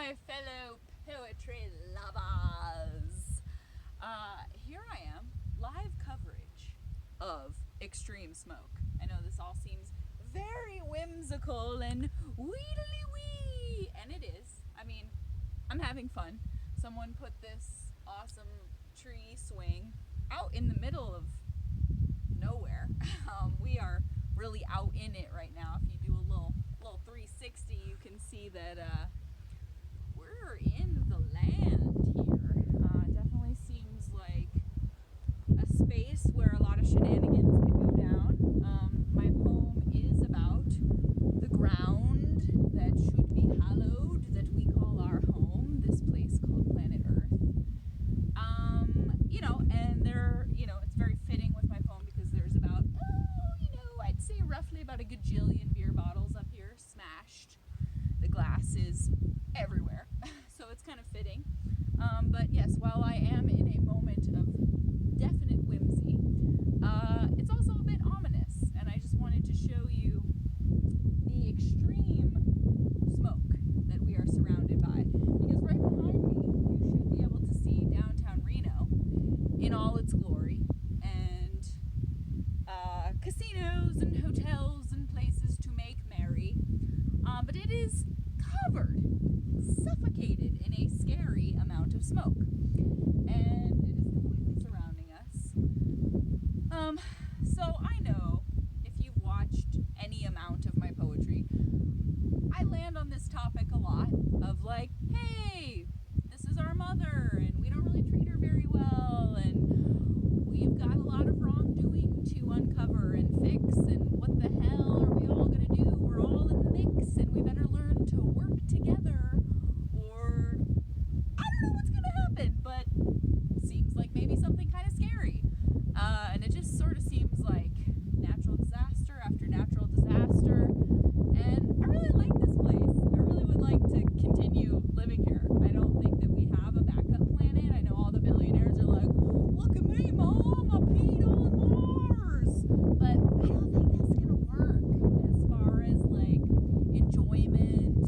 my fellow poetry lovers. Here I am, live coverage of Extreme Smoke. I know this all seems very whimsical and wheedly wee, and it is. I mean, I'm having fun. Someone put this awesome tree swing out in the middle of nowhere. We are really out in it right now. If you do a little 360, you can see that we're in the land here. Definitely seems like a space where a lot of shenanigans can go down. My poem is about the ground that should be hallowed, that we call our home, this place called planet Earth. It's very fitting with my poem because there's about, I'd say roughly about a gajillion beer bottles up here smashed. The glass is everywhere, so it's kind of fitting. But yes, while I am in a moment of definite whimsy, it's also a bit ominous, and I just wanted to show you the extreme smoke that we are surrounded by. Because right behind me, you should be able to see downtown Reno in all its glory, and casinos and hotels and places to make merry. But it is covered, suffocated in a scary amount of smoke. And it is completely surrounding us. So I know if you've watched any amount of my poetry, I land on this topic a lot of like, hey, this is our mother and we don't really treat her very well and we've got a lot of wrongdoing to uncover and fix, and what the hell are we all gonna do? We're all in the mix and we better learn to work together, or I don't know what's gonna happen, but it seems like maybe something kind of scary. And it just sort of seems like natural disaster after natural disaster. And I really like this place. I really would like to continue living here. I don't think that we have a backup planet. I know all the billionaires are like, look at me, Mom, I peed on Mars. But I don't think that's going to work as far as like enjoyment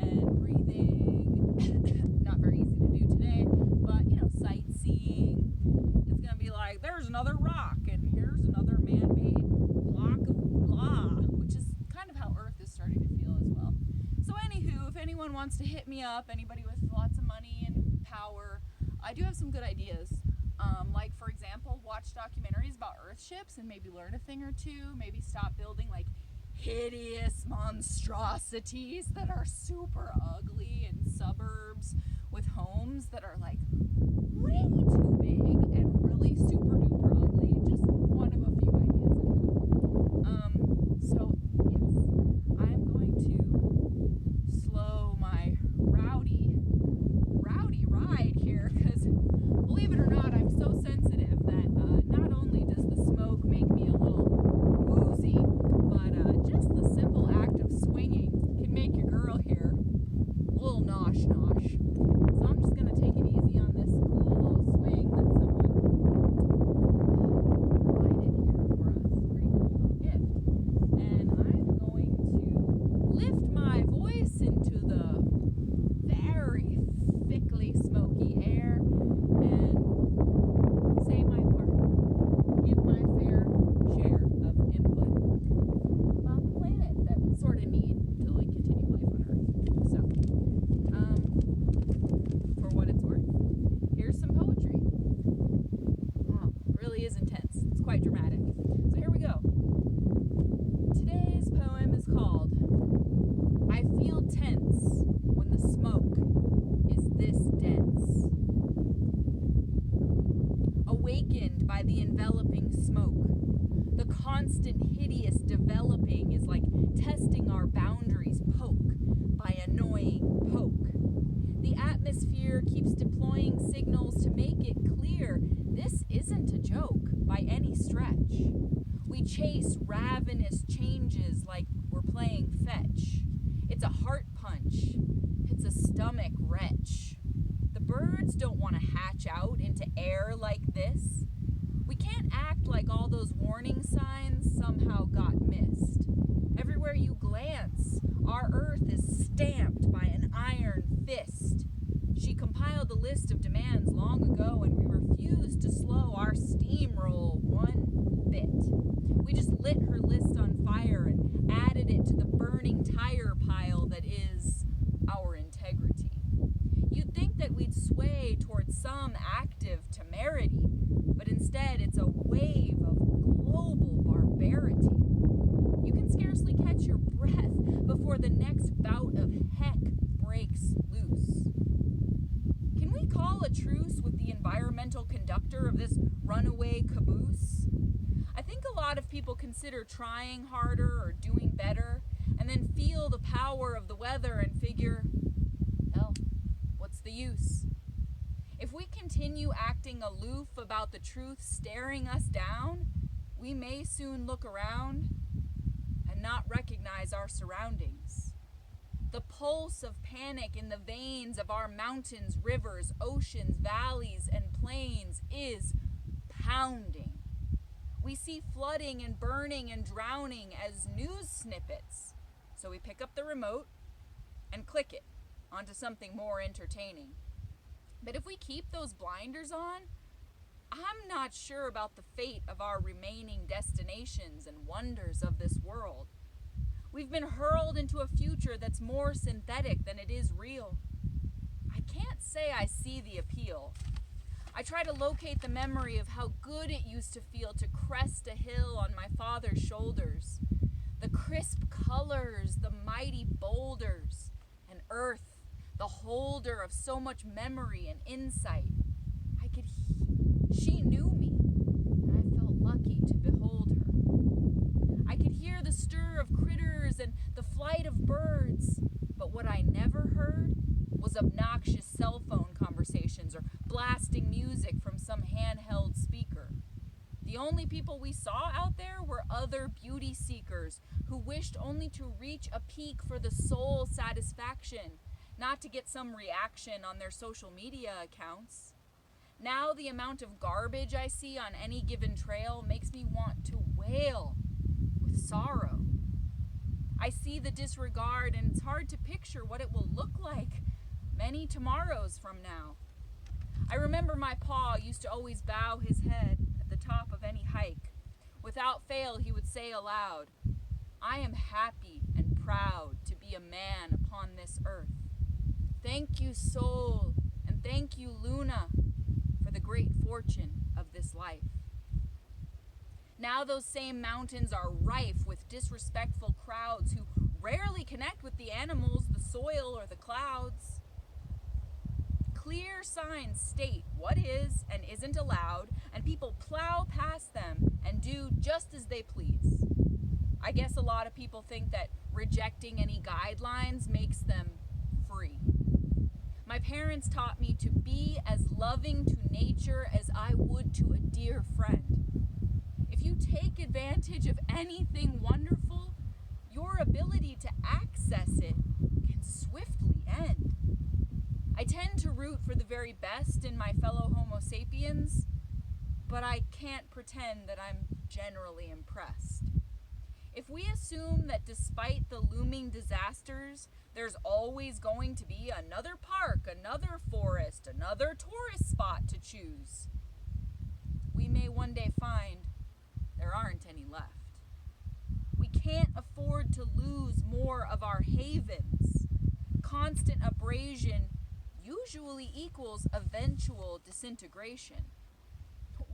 and breathing. Not very easy to do today, but sightseeing. It's going to be like, there's another rock and here's another man-made block of blah, which is kind of how Earth is starting to feel as well. So anywho, if anyone wants to hit me up, anybody with lots of money and power, I do have some good ideas. Like, for example, watch documentaries about Earth ships and maybe learn a thing or two. Maybe stop building like hideous monstrosities that are super ugly in suburbs with homes that are like way too big and really super duper ugly. Just one of a few ideas I have. So yes, I'm going to slow my rowdy ride here because believe it or not, I'm so sensitive that not only does the smoke make me a little woozy, but just the simple act of swinging can make your girl here a little nosh. So I'm just going to take it easy on this cool little swing that someone provided here for us. Pretty cool little gift. And I'm going to lift my voice into the very thickly smoky air and say my part. Give my fair share of input about the planet that we sort of need to like continue life on Earth. So, for what it's worth, here's some poetry. Wow, it really is intense. It's quite dramatic. So here we go. Today's poem is called I Feel Tense When the Smoke is This Dense. Awakened by the enveloping smoke, the constant hideous developing is like testing our boundaries poke by annoying poke. The atmosphere keeps deploying signals to make it clear this isn't a joke by any stretch. We chase ravenous changes like we're playing fetch. It's a heart punch. It's a stomach retch. The birds don't want to hatch out into air like this. We can't act like all those warning signs somehow got missed. Everywhere you glance, our Earth is stamped by an iron fist. list of demands long ago, and we refused to slow our steamroll one bit. We just lit her list on fire and added it to the burning tire pile that is our integrity. You'd think that we'd sway towards some active temerity, but instead it's a wave of global barbarity. You can scarcely catch your breath before the next bout of heck breaks loose. Can we call a truce with the environmental conductor of this runaway caboose? I think a lot of people consider trying harder or doing better, and then feel the power of the weather and figure, hell, what's the use? If we continue acting aloof about the truth staring us down, we may soon look around and not recognize our surroundings. The pulse of panic in the veins of our mountains, rivers, oceans, valleys, and plains is pounding. We see flooding and burning and drowning as news snippets, so we pick up the remote and click it onto something more entertaining. But if we keep those blinders on, I'm not sure about the fate of our remaining destinations and wonders of this world. We've been hurled into a future that's more synthetic than it is real. I can't say I see the appeal. I try to locate the memory of how good it used to feel to crest a hill on my father's shoulders. The crisp colors, the mighty boulders, and earth, the holder of so much memory and insight. She knew me, and I felt lucky to behold her. I could hear the stir of critters and the flight of birds, but what I never heard was obnoxious cell phone conversations or blasting music from some handheld speaker. The only people we saw out there were other beauty seekers who wished only to reach a peak for the soul satisfaction, not to get some reaction on their social media accounts. Now the amount of garbage I see on any given trail makes me want to wail with sorrow. I see the disregard, and it's hard to picture what it will look like many tomorrows from now. I remember my pa used to always bow his head at the top of any hike. Without fail, he would say aloud, "I am happy and proud to be a man upon this earth. Thank you, Sol, and thank you, Luna, for the great fortune of this life." Now those same mountains are rife with disrespectful crowds who rarely connect with the animals, the soil, or the clouds. Clear signs state what is and isn't allowed, and people plow past them and do just as they please. I guess a lot of people think that rejecting any guidelines makes them free. My parents taught me to be as loving to nature as I would to a dear friend. If you take advantage of anything wonderful, your ability to access it can swiftly end. I tend to root for the very best in my fellow Homo sapiens, but I can't pretend that I'm generally impressed. If we assume that despite the looming disasters, there's always going to be another park, another forest, another tourist spot to choose, we may one day find there aren't any left. We can't afford to lose more of our havens. Constant abrasion usually equals eventual disintegration.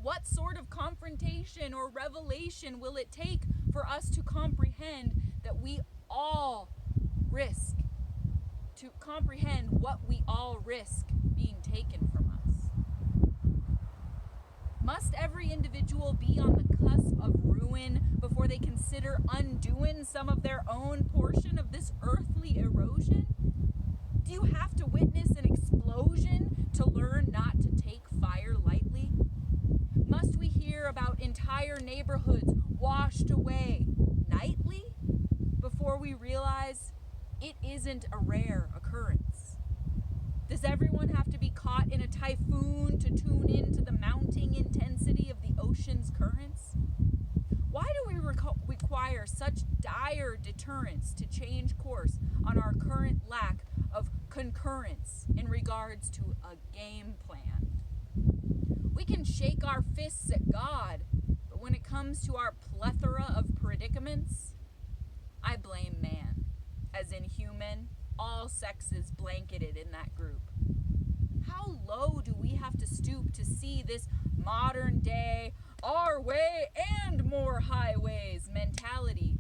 What sort of confrontation or revelation will it take for us to comprehend that we all risk, to comprehend what we all risk being taken from us? Must every individual be on the cusp of ruin before they consider undoing some of their own portion of this earthly erosion? Do you have to witness an explosion to learn not to take fire lightly? Must we hear about entire neighborhoods washed away nightly before we realize it isn't a rare occurrence? Does everyone have to be caught in a typhoon to tune into the mounting intensity of the ocean's currents? Why do we require such dire deterrence to change course on our current lack of concurrence in regards to a game plan. We can shake our fists at God, but when it comes to our plethora of predicaments, I blame man, as in human, all sexes blanketed in that group. How low do we have to stoop to see this modern day, our way and more highways mentality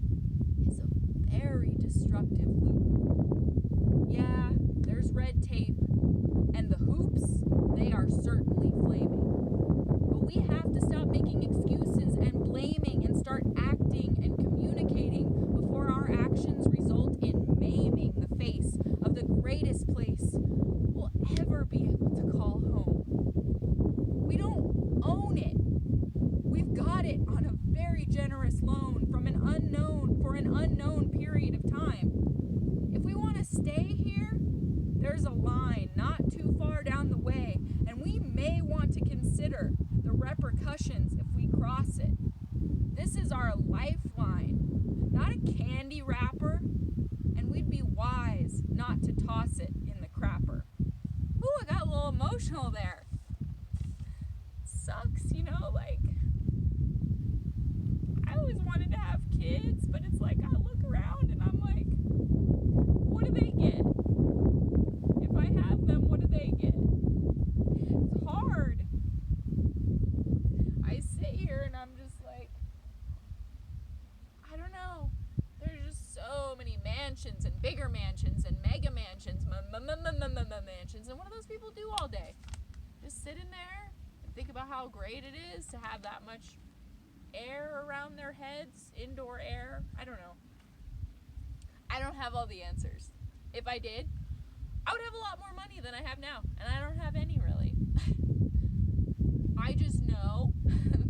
is a very destructive loop. Yeah, there's red tape, and the hoops, they are certainly flaming. But we have to stop making excuses and blaming and start acting and communicating before our actions result in maiming the face of the greatest place we'll ever be able to call home. We don't own it. We've got it on a very generous loan for an unknown period of time. If we want to stay here, there's a line not too far down the way, and we may want to consider the repercussions if we cross it. This is our lifeline, not a candy wrapper, and we'd be wise not to toss it in the crapper. Ooh, I got a little emotional there. Sucks, like, I always wanted to have kids, but it's like I look around and I'm like, what do they get? If I have them, what do they get? It's hard. I sit here and I'm just like, I don't know. There's just so many mansions and bigger mansions and mega mansions, mansions, and what do those people do all day? Just sit in there and think about how great it is to have that much air around their heads, indoor air. I don't know. I don't have all the answers. If I did, I would have a lot more money than I have now, and I don't have any really. I just know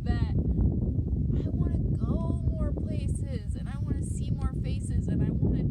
that I want to go more places, and I want to see more faces, and I want to